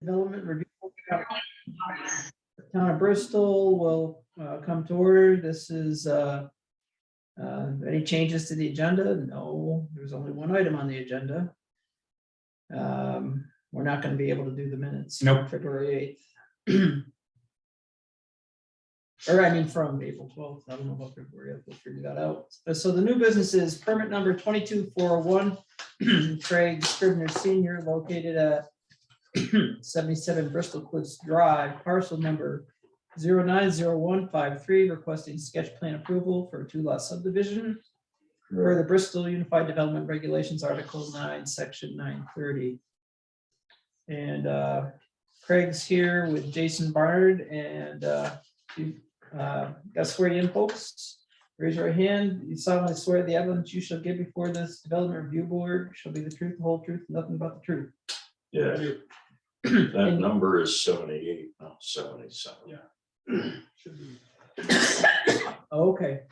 Development review. Town of Bristol will come to order. This is any changes to the agenda? No, there's only one item on the agenda. We're not going to be able to do the minutes. Nope. February 8th. Or I mean from April 12th. I don't know about February 8th. We'll figure that out. So the new business is permit number 22401. Craig Scribner Sr. located at 77 Bristol Cliffs Drive, parcel number 090153, requesting sketch plan approval for a 2-lot subdivision for the Bristol Unified Development Regulations, Article 9, Section 930. And Craig's here with Jason Barnard, and you got swear you in, folks. Raise your hand. You solemnly swear the evidence you shall give before this development review board shall be the truth, the whole truth, nothing but the truth. Yeah, that number is 78, not 77. Yeah. Should be. Okay.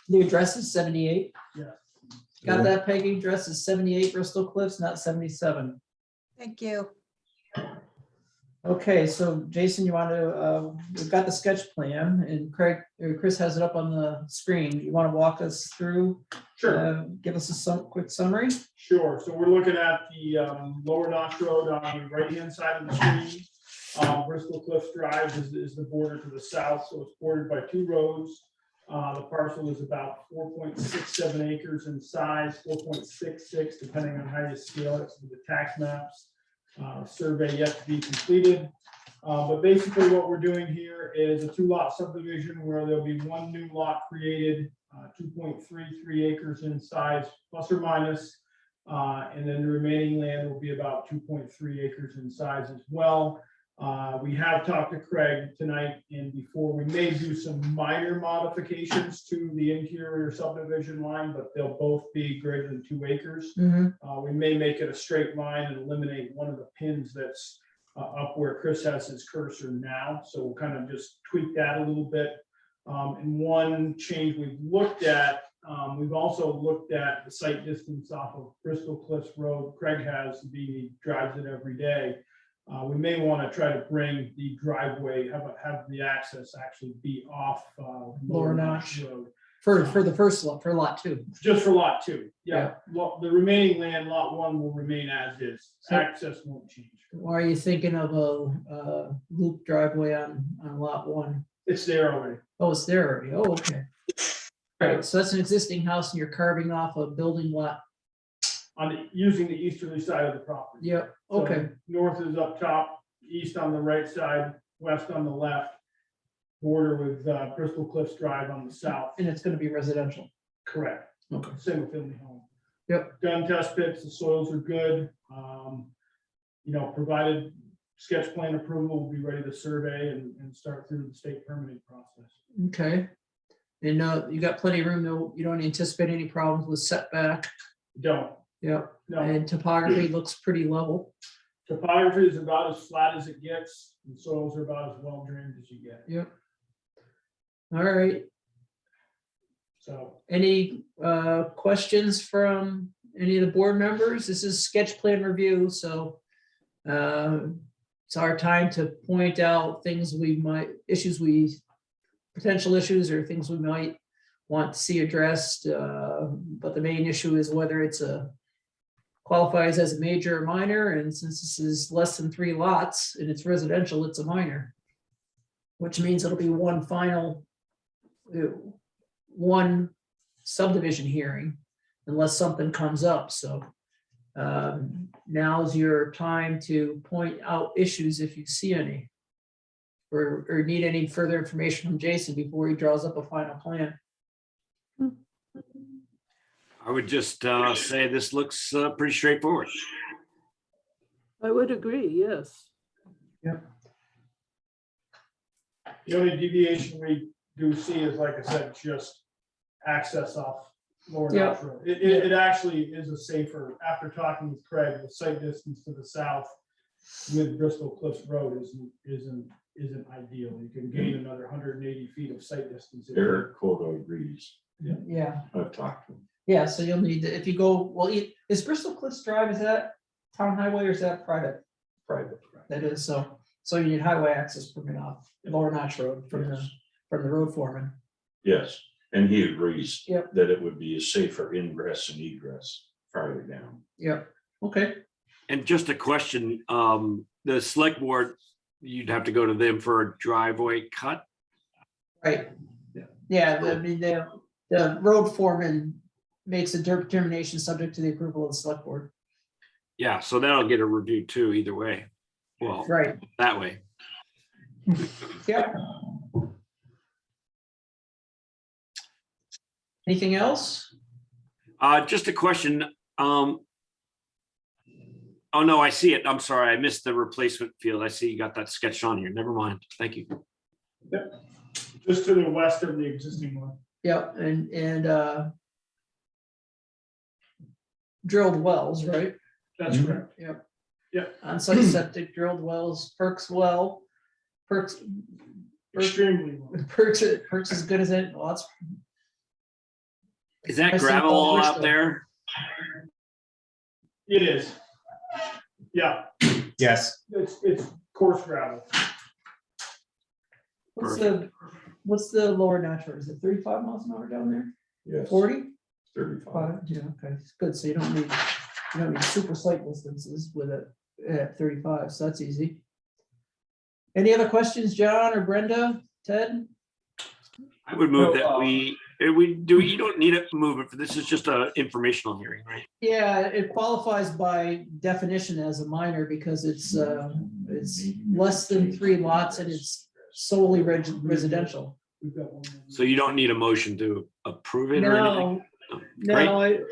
The address is 78. Yeah. Got that, Peggy? Address is 78 Bristol Cliffs, not 77. Thank you. Okay, so Jason, you want to, we've got the sketch plan, and Craig, or Chris has it up on the screen. You want to walk us through? Sure. Give us a quick summary. Sure. So we're looking at the Lower Notch Road on the right-hand side of the screen. Bristol Cliffs Drive is the border to the south, so it's bordered by 2 roads. The parcel is about 4.67 acres in size, 4.66, depending on how you scale it. So the tax maps, survey yet to be completed. But basically what we're doing here is a 2-lot subdivision where there'll be 1 new lot created, 2.33 acres in size, plus or minus. And then the remaining land will be about 2.3 acres in size as well. We have talked to Craig tonight and before. We may do some minor modifications to the interior subdivision line, but they'll both be greater than 2 acres. We may make it a straight line and eliminate one of the pins that's up where Chris has his cursor now. So we'll kind of just tweak that a little bit. And one change we've looked at, we've also looked at the site distance off of Bristol Cliffs Road. Craig he drives it every day. We may want to try to bring the driveway, have the access actually be off Lower Notch Road. For the first lot, for lot 2. Just for lot 2, yeah. The remaining land, lot 1 will remain as is. Access won't change. Why are you thinking of a loop driveway on lot 1? It's there already. Oh, it's there already. Oh, okay. All right, so that's an existing house and you're carving off a building lot. Using the easterly side of the property. Yep, So okay. north is up top, east on the right side, west on the left. Border with Bristol Cliffs Drive on the south. And it's going to be residential. Correct. Okay. Single family home. Yep. Done test pits, the soils are good. Provided sketch plan approval, we'll be ready to survey and start through the state permitting process. Okay. And you got plenty of room, though. You don't anticipate any problems with setback. Don't. Yep. No. And topography looks pretty level. Topography is about as flat as it gets, and soils are about as well drained as you get. Yep. All right. So Any questions from any of the board members? This is sketch plan review, so it's our time to point out things potential issues or things we might want to see addressed. But the main issue is whether it's qualifies as a major or minor, and since this is less than 3 lots and it's residential, it's a minor, which means it'll be one subdivision hearing unless something comes up. So now's your time to point out issues if you see any, or need any further information from Jason before he draws up a final plan. I would just say this looks pretty straightforward. I would agree, yes. Yep. the only deviation we do see is, like I said, just access off Lower Notch Road. It actually is a safer, after talking with Craig, the site distance to the south with Bristol Cliffs Road isn't ideal. You can gain another 180 feet of site distance. Eric Cotto agrees. Yeah, I've talked to him. yeah, so you'll need to, if you go, well, is Bristol Cliffs Drive, is that town highway or is that private? Private. that is, so you need highway access permit off Lower Notch Road from the road foreman. Yes, and he agrees Yep. that it would be a safer ingress and egress farther down. Yep, okay. And just a question, the select board, you'd have to go to them for a driveway cut? Right. Yeah, I mean, the road foreman makes a determination subject to the approval of the select board. Yeah, so that'll get a review too, either way. Well, Right, that way. yep. Anything else? Just a question. Oh, no, I see it. I'm sorry. I missed the replacement field. I see you got that sketched on here. Never mind. Thank you. Just to the west of the existing one. Yep, and drilled wells, right? That's correct. Yep. Yep. On-site septic drilled wells, Perks well, Perks Extremely well. Perks as good as it, well, that's. Is that I see gravel all all Bristol. out there? It is. Yeah, Yes, it's coarse gravel. What's the lower natural? Is it 35 miles an hour down there? Yes. 40? 35. Yeah, okay, it's good. So you don't need super sight distances with it at 35, so that's easy. Any other questions, John or Brenda, Ted? I would move No, that you don't need a movement for this. Is just a informational hearing, right? Yeah, it qualifies by definition as a minor because it's less than 3 lots and it's solely residential. We've got one more. So you don't need a motion to approve it or anything? Great. No,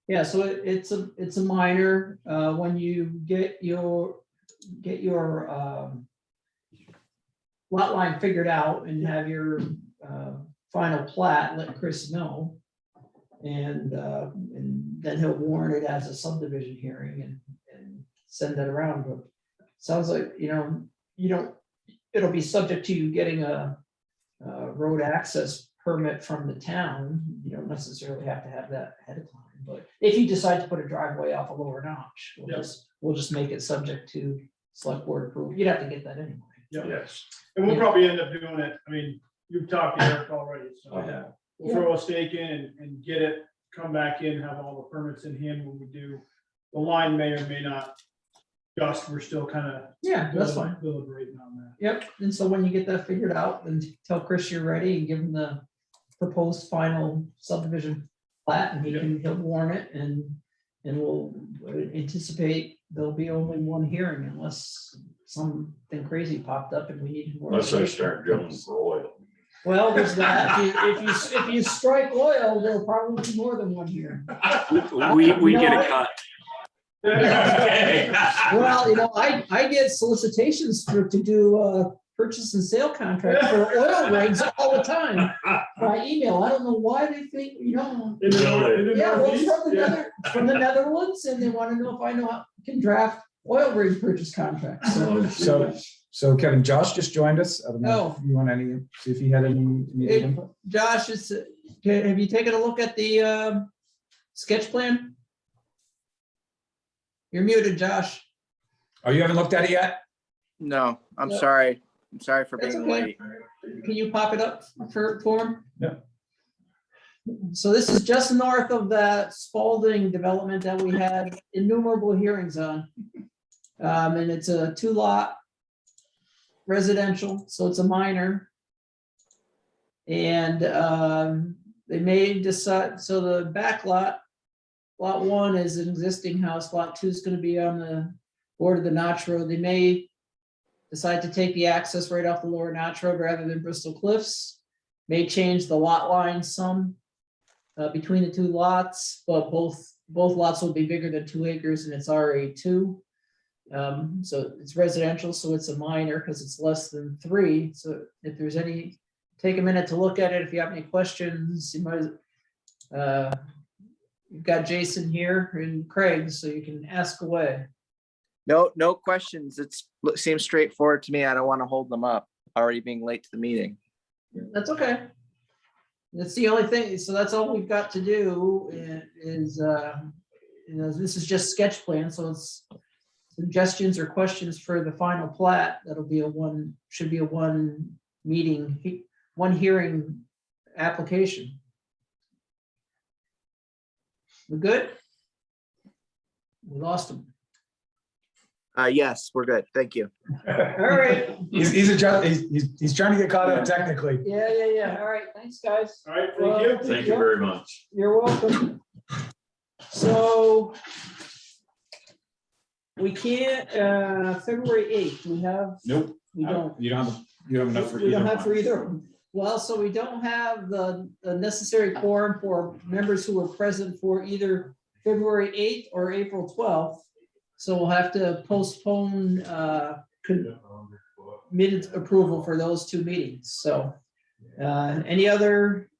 yeah, so it's a minor, when you get your lot line figured out and have your final plat, let Chris know. And then he'll warn it as a subdivision hearing and send that around, but sounds like, it'll be subject to you getting a road access permit from the town. You don't necessarily have to have that ahead of time, but if you decide to put a driveway off a Lower Notch, we'll just make it subject to select board approval. You'd have to get that anyway. Yes, And we'll probably end up doing it. I mean, you've talked to Eric already, so. I have. We'll throw a stake in and get it, come back in, have all the permits in hand when we do. The line may or may not dust. We're still kind of. Yeah, that's fine. Deliberating on that. Yep, and so when you get that figured out, then tell Chris you're ready and give him the proposed final subdivision plat and he'll warn it and we'll anticipate there'll be only one hearing unless something crazy popped up and we need more. Unless I start drilling for oil. Well, there's that. If you strike oil, there'll probably be more than one hearing. We get a cut. Okay. Well, I get solicitations to do purchase and sale contract for oil rigs all the time by email. I don't know why they think, In the yeah, well, Northeast, from the Netherlands, and they want to know if I can draft oil rig purchase contracts. so Kevin, Josh just joined us. I don't know Oh. if you want see if he had any immediate input. Josh, have you taken a look at the sketch plan? You're muted, Josh. Oh, you haven't looked at it yet? No, I'm Yeah. sorry. I'm sorry for That's being okay. late. Can you pop it up for him? Yeah. So this is just north of that Spalding development that we had innumerable hearings on. And it's a 2-lot residential, so it's a minor. And they may decide, so the back lot 1 is an existing house, lot 2 is going to be on the border of the Notch Road. They may decide to take the access right off the Lower Notch Road rather than Bristol Cliffs. May change the lot line some between the 2 lots, but both lots will be bigger than 2 acres and it's RA2. So it's residential, so it's a minor because it's less than 3. So if there's take a minute to look at it. If you have any questions, you might, you've got Jason here and Craig, so you can ask away. No questions. It seems straightforward to me. I don't want to hold them up, already being late to the meeting. That's okay. That's the only thing. So that's all we've got to do is, this is just sketch plan. So suggestions or questions for the final plat, that'll be should be a one meeting, one hearing application. We good? We lost him. Yes, we're good. Thank you. All right. He's trying to get caught up technically. Yeah. All right. Thanks, guys. All right, thank you. Thank you very much. You're welcome. So we can't, February 8th, we have, Nope. we don't. You don't have enough for We don't either have for one. either. of them. Well, so we don't have the necessary quorum for members who were present for either February 8th or April 12th. So we'll have to postpone minute approval for those two meetings. So any other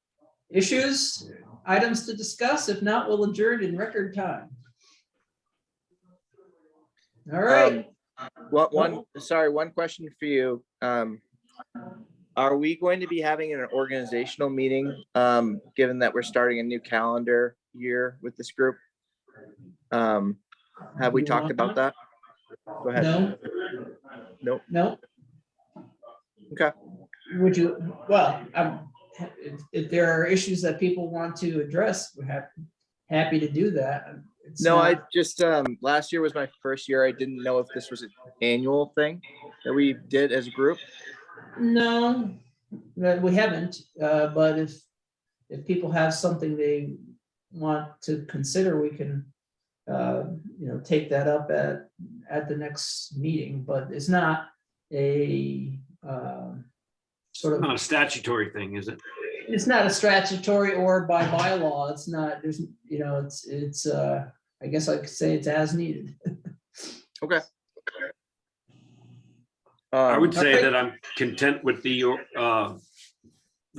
issues, items to discuss? If not, we'll adjourn in record time. All right. One question for you. Are we going to be having an organizational meeting, given that we're starting a new calendar year with this group? Have we talked about that? Go ahead. No. Nope. No. Okay. Would you, well, if there are issues that people want to address, we're happy to do that. It's No, I not- just, last year was my first year. I didn't know if this was an annual thing that we did as a group. No, we haven't, but if people have something they want to consider, we can, take that up at the next meeting, but it's not a sort of, Not a statutory thing, is it? it's not a statutory or by bylaw. It's not, there's, it's I guess I could say it's as needed. Okay. I would say okay. that I'm content with the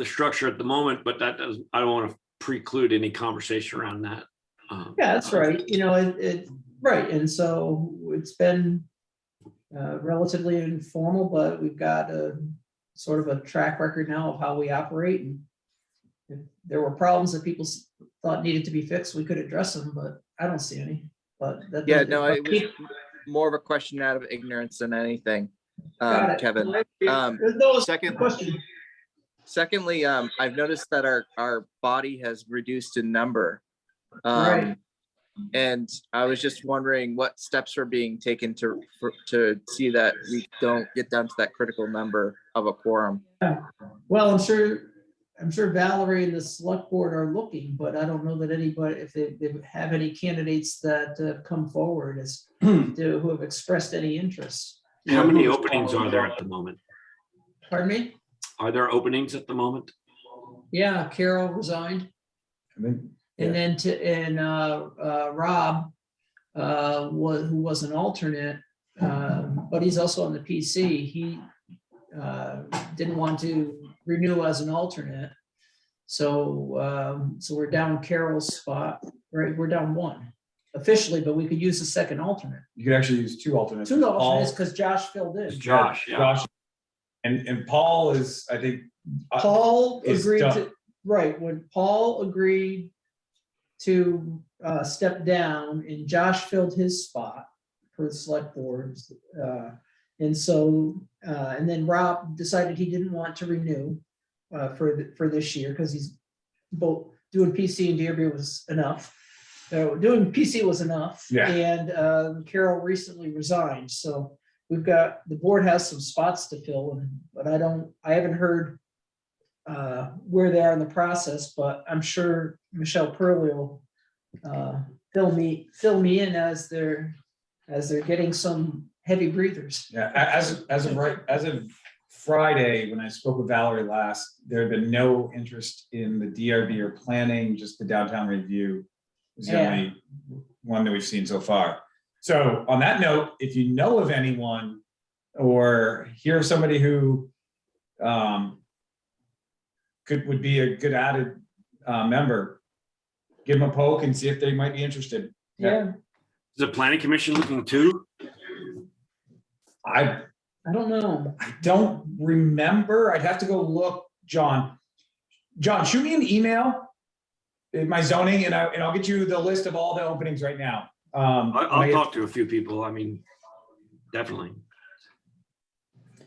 structure at the moment, but that doesn't, I don't want to preclude any conversation around that. Yeah, that's right. Right. And so it's been relatively informal, but we've got a sort of a track record now of how we operate. And if there were problems that people thought needed to be fixed, we could address them, but I don't see any. But that, Yeah, no, it was more of a question out of ignorance than anything, Kevin. Those Second, question. secondly, I've noticed that our body has reduced in number. Right. And I was just wondering what steps are being taken to see that we don't get down to that critical number of a quorum. Well, I'm sure Valerie and the select board are looking, but I don't know that anybody, if they have any candidates that have come forward who have expressed any interest. How many openings are there at the moment? Pardon me? Are there openings at the moment? Yeah, Carol resigned. I think, And then Rob who was an alternate, but he's also on the PC. He didn't want to renew as an alternate. So we're down Carol's spot, right? We're down one officially, but we could use a second alternate. you could actually use two alternates. Two alternates Paul- because Josh filled in. It's Josh, yeah. Josh, and Paul is, I think. Paul is agreed done. to, right, when Paul agreed to step down and Josh filled his spot for the select boards. And so, and then Rob decided he didn't want to renew for this year because he's both doing PC and Dearborn was enough. Doing PC was enough. Yeah. And Carol recently resigned. So we've got, the board has some spots to fill, but I haven't heard where they are in the process, but I'm sure Michelle Purley will fill me in as they're getting some heavy breathers. Yeah, as of Friday, when I spoke with Valerie last, there had been no interest in the DRB or planning, just the downtown review is the Yeah. only one that we've seen so far. So on that note, if you know of anyone or hear of somebody who would be a good added member, give them a poke and see if they might be interested. Yeah, Is the planning commission looking too? I I don't know. don't remember. I'd have to go look, John. John, shoot me an email in my zoning and I'll get you the list of all the openings right now. I'll talk to a few people. I mean, definitely.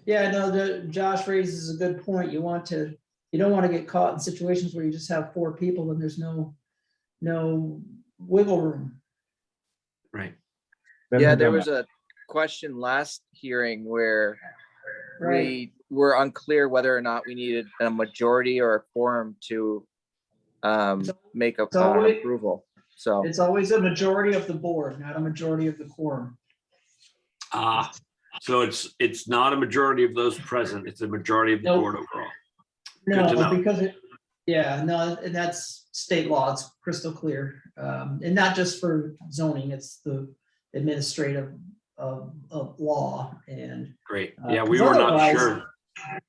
Yeah, no, Josh raises a good point. You don't want to get caught in situations where you just have 4 people and there's no wiggle room. Right. Been Yeah, there, there done was that. a question last hearing where Right. we were unclear whether or not we needed a majority or a quorum to make an always- approval. So, It's always a majority of the board, not a majority of the quorum. So it's not a majority of those present, it's a majority of the Nope. board overall. Good to No, know. because and that's state law. It's crystal clear. And not just for zoning, it's the administrative of law and. Great. Uh, Yeah, we 'cause were not otherwise- sure.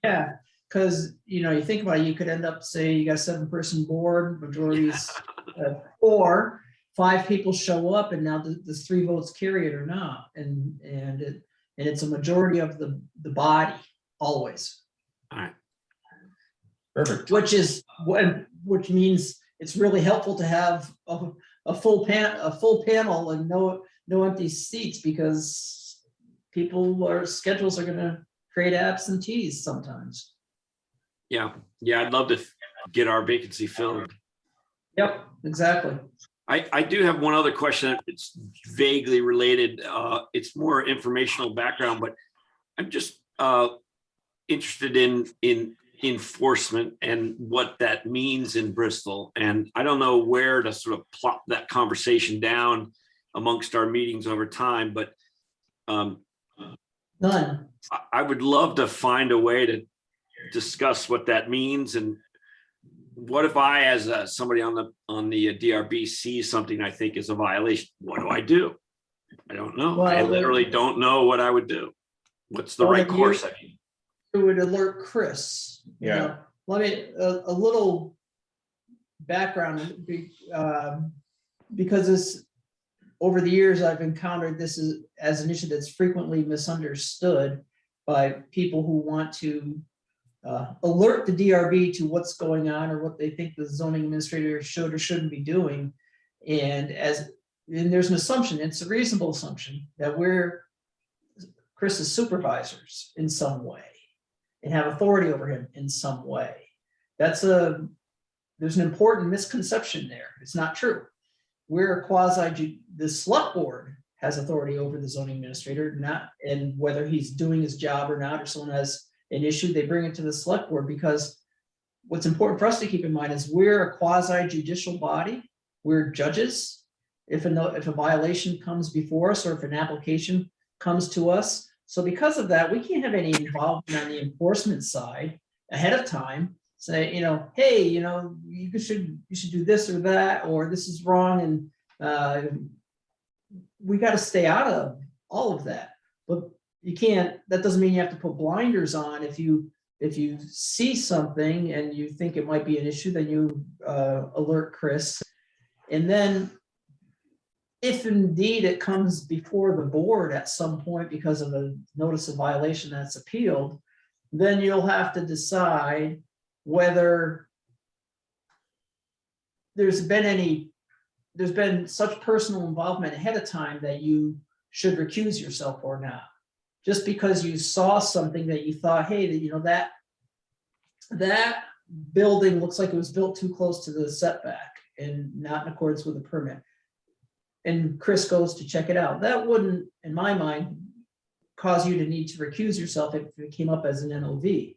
Yeah, because, you think about it, you could end up, say, you got a 7-person board, majorities 4, 5 people show up, and now does 3 votes carry it or not? And it's a majority of the body, always. All right. Perfect. Which means it's really helpful to have a full panel and no empty seats, because schedules are gonna create absentees sometimes. Yeah, I'd love to get our vacancy filled. Yep, exactly. I do have one other question. It's vaguely related. It's more informational background, but I'm just interested in enforcement and what that means in Bristol. And I don't know where to sort of plot that conversation down amongst our meetings over time, but None. I would love to find a way to discuss what that means. And what if I, as somebody on the DRB, sees something I think is a violation? What do I do? I don't know. I Well, literally don't know what I would do. What's the Well, right you- course? I mean, It would alert Chris. Yeah. Let me, a little background, because this, over the years, I've encountered this as an issue that's frequently misunderstood by people who want to alert the DRB to what's going on or what they think the zoning administrator should or shouldn't be doing. And there's an assumption, it's a reasonable assumption, that we're Chris's supervisors in some way and have authority over him in some way. There's an important misconception there. It's not true. We're a the select board has authority over the zoning administrator, and whether he's doing his job or not, or someone has an issue, they bring it to the select board, because what's important for us to keep in mind is we're a quasi judicial body. We're judges. If a violation comes before us, or if an application comes to us. So because of that, we can't have any involvement on the enforcement side ahead of time. Say, hey, you should do this or that, or this is wrong, and we got to stay out of all of that. But you can't. That doesn't mean you have to put blinders on. If you see something and you think it might be an issue, then you alert Chris, and then if indeed it comes before the board at some point because of a notice of violation that's appealed, then you'll have to decide whether there's been such personal involvement ahead of time that you should recuse yourself or not. Just because you saw something that you thought, hey, that building looks like it was built too close to the setback and not in accordance with the permit, and Chris goes to check it out, that wouldn't, in my mind, cause you to need to recuse yourself if it came up as an NOV.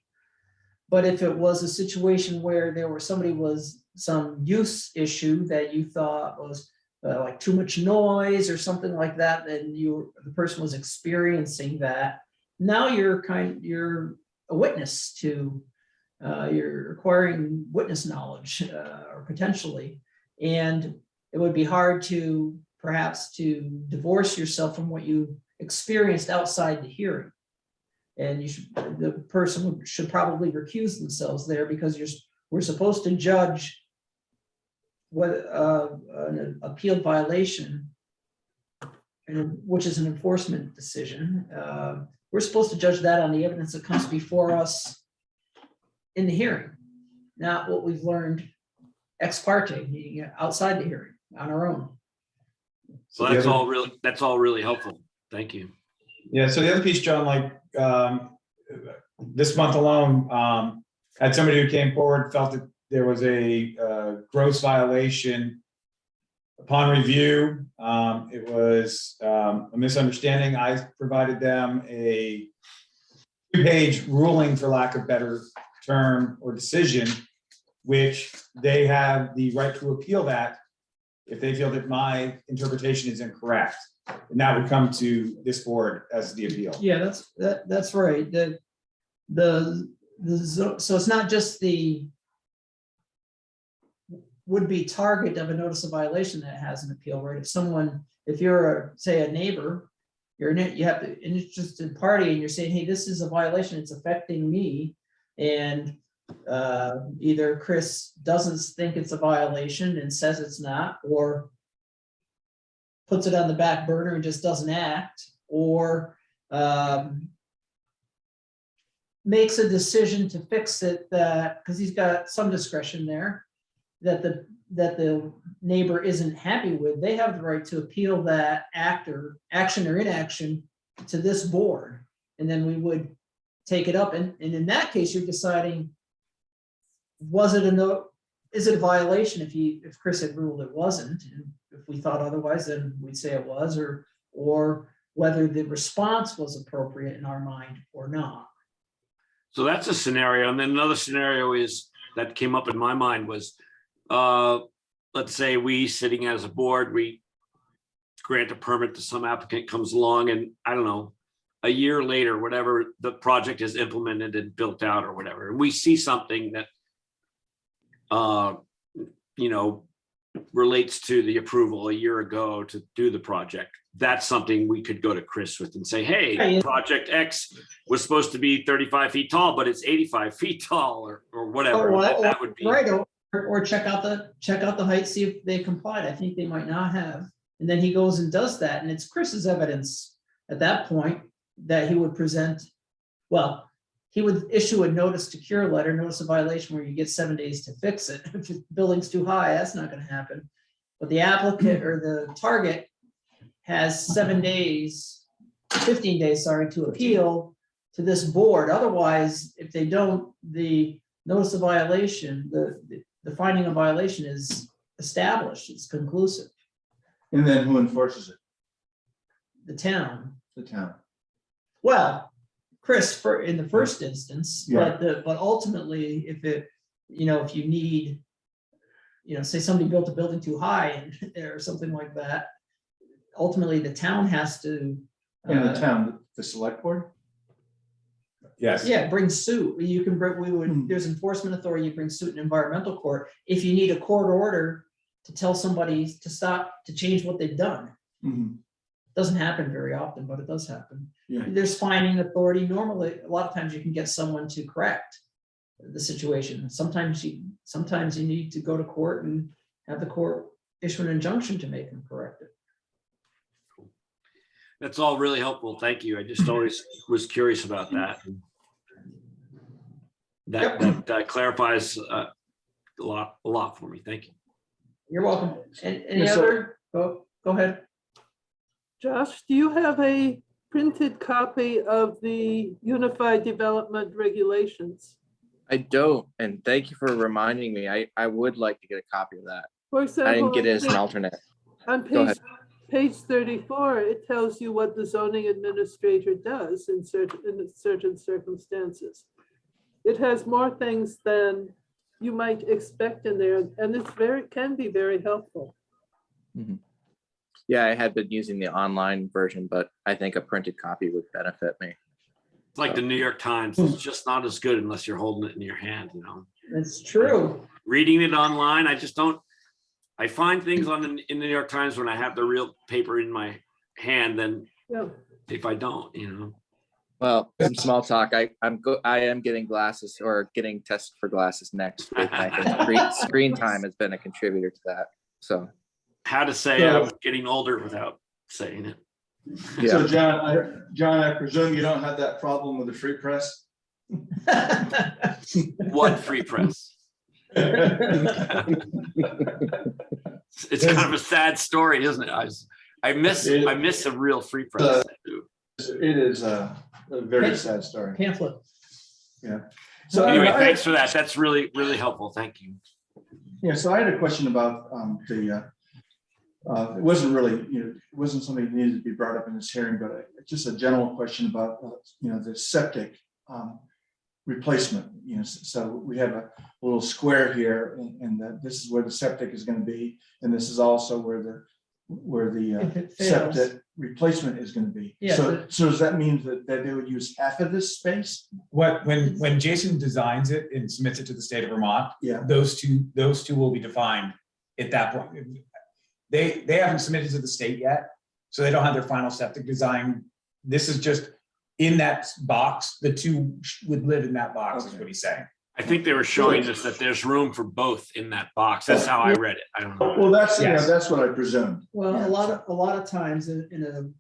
But if it was a situation where somebody was some use issue that you thought was like too much noise or something like that, then the person was experiencing that. Now you're a witness to, you're acquiring witness knowledge, or potentially, and it would be hard to perhaps to divorce yourself from what you experienced outside the hearing. And the person should probably recuse themselves there, because we're supposed to judge what an appealed violation, which is an enforcement decision. We're supposed to judge that on the evidence that comes before us in the hearing, not what we've learned ex parte, outside the hearing on our own. so that's all really helpful. Thank you. Yeah, so the other piece, John, like, this month alone, had somebody who came forward, felt that there was a gross violation. Upon review, it was a misunderstanding. I provided them a 2-page ruling, for lack of better term or decision, which they have the right to appeal that if they feel that my interpretation is incorrect. And that would come to this board as the appeal. Yeah, that's right. So it's not just the would-be target of a notice of violation that has an appeal right. If you're say a neighbor, you have an interested party and you're saying, hey, this is a violation, it's affecting me. And either Chris doesn't think it's a violation and says it's not, or puts it on the back burner and just doesn't act, or makes a decision to fix it, that because he's got some discretion there, that the neighbor isn't happy with, they have the right to appeal that action or inaction to this board. And then we would take it up. And in that case, you're deciding, is it a violation if Chris had ruled it wasn't? And if we thought otherwise, then we'd say it was, or whether the response was appropriate in our mind or not. So that's a scenario. And then another scenario that came up in my mind was, let's say we sitting as a board, we grant a permit to some applicant comes along, and I don't know, a year later, whatever, the project is implemented and built out or whatever, and we see something that relates to the approval a year ago to do the project. That's something we could go to Chris with and say, hey, project X was supposed to be 35 feet tall, but it's 85 feet tall, or whatever. That would be right. Or check out the height, see if they complied. I think they might not have. And then he goes and does that. And it's Chris's evidence at that point that he would present. Well, he would issue a notice to cure letter, notice of violation, where you get 7 days to fix it. If the building's too high, that's not going to happen. But the applicant or the target has 7 days, 15 days, to appeal to this board. Otherwise, if they don't, the notice of violation, the finding of violation is established, it's conclusive. And then who enforces it? The town. The town. Well, Chris, in the first instance, Yeah. but ultimately, if you need, say somebody built a building too high or something like that, ultimately the town has to. And the town, the select board? Yes. Yeah, bring suit. You can bring, there's enforcement authority, you bring suit in environmental court. If you need a court order to tell somebody to stop, to change what they've done. Mhm. Doesn't happen very often, but it does happen. Yeah. There's fining authority. Normally, a lot of times you can get someone to correct the situation. Sometimes you need to go to court and have the court issue an injunction to make them correct it. That's all really helpful. Thank you. I just always was curious about that. That clarifies a lot for me. Thank you. You're welcome. And any Yeah, so- other? Go ahead. Josh, do you have a printed copy of the Unified Development Regulations? I don't, and thank you for reminding me. I would like to get a copy of that. For I example, didn't get it as an alternate. on Go ahead. page 34, it tells you what the zoning administrator does in certain circumstances. It has more things than you might expect in there, and it's can be very helpful. Yeah, I had been using the online version, but I think a printed copy would benefit me. It's like the New York Times. It's just not as good unless you're holding it in your hand, That's true. Reading it online, I find things in the New York Times when I have the real paper in my hand than Yeah. if I don't, Well, some small talk. I am getting glasses or getting tested for glasses next week. And I think screen time has been a contributor to that. So How to say I'm getting older without saying it. yeah. So John, I presume you don't have that problem with the free press? What free press? It's kind of a sad story, isn't it? I miss a real free press. It is a very sad story. Pamphlet. So Anyway, I- thanks for that. That's really, really helpful. Thank you. Yeah, so I had a question about it wasn't really, it wasn't something that needed to be brought up in this hearing, but just a general question about, the septic replacement, so we have a little square here and that this is where the septic is going to be. And this is also where the If it fails. septic replacement is going to be. Yeah, So does that mean that they would use half of this space? When Jason designs it and submits it to the state of Vermont, Yeah. those two will be defined at that point. They haven't submitted to the state yet, so they don't have their final septic design. This is just in that box, the two would live in that box, is what he's saying. I think they were showing us that there's room for both in that box. That's how I read it. I don't know. Well, that's, Yes. that's what I presumed. Well, Yeah. a lot of times in a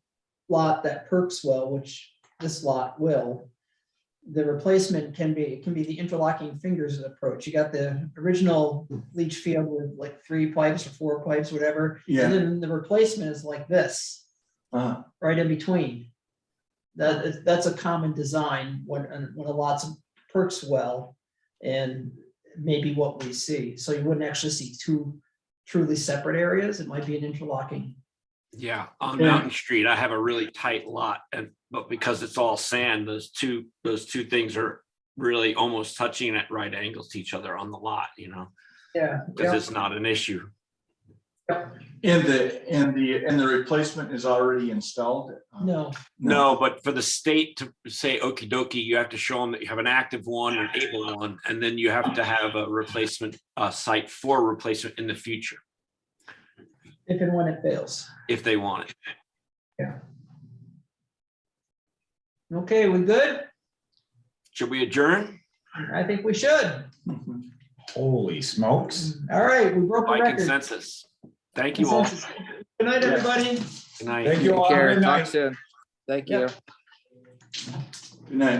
lot that perks well, which this lot will, the replacement can be the interlocking fingers approach. You got the original leach field with like 3 pipes or 4 pipes, whatever. Yeah. And then the replacement is like this, Uh-huh. right in between. That's a common design when a lot's perks well, and maybe what we see. So you wouldn't actually see 2 truly separate areas. It might be an interlocking. Yeah, on Yeah. Mountain Street, I have a really tight lot, but because it's all sand, those two things are really almost touching at right angles to each other on the lot, Yeah. because it's not an issue. And the replacement is already installed? No, No, but for the state to say okie dokie, you have to show them that you have an active one, an able one, and then you have to have a replacement site for replacement in the future if and when it fails. if they want it. Okay, we good? Should we adjourn? I think we should. Holy smokes. All right, we broke the By record. consensus. Thank you all. Good night, everybody. Good night. Thank you all. Take care. Good night. Talk soon. Thank you. Yep. Good night.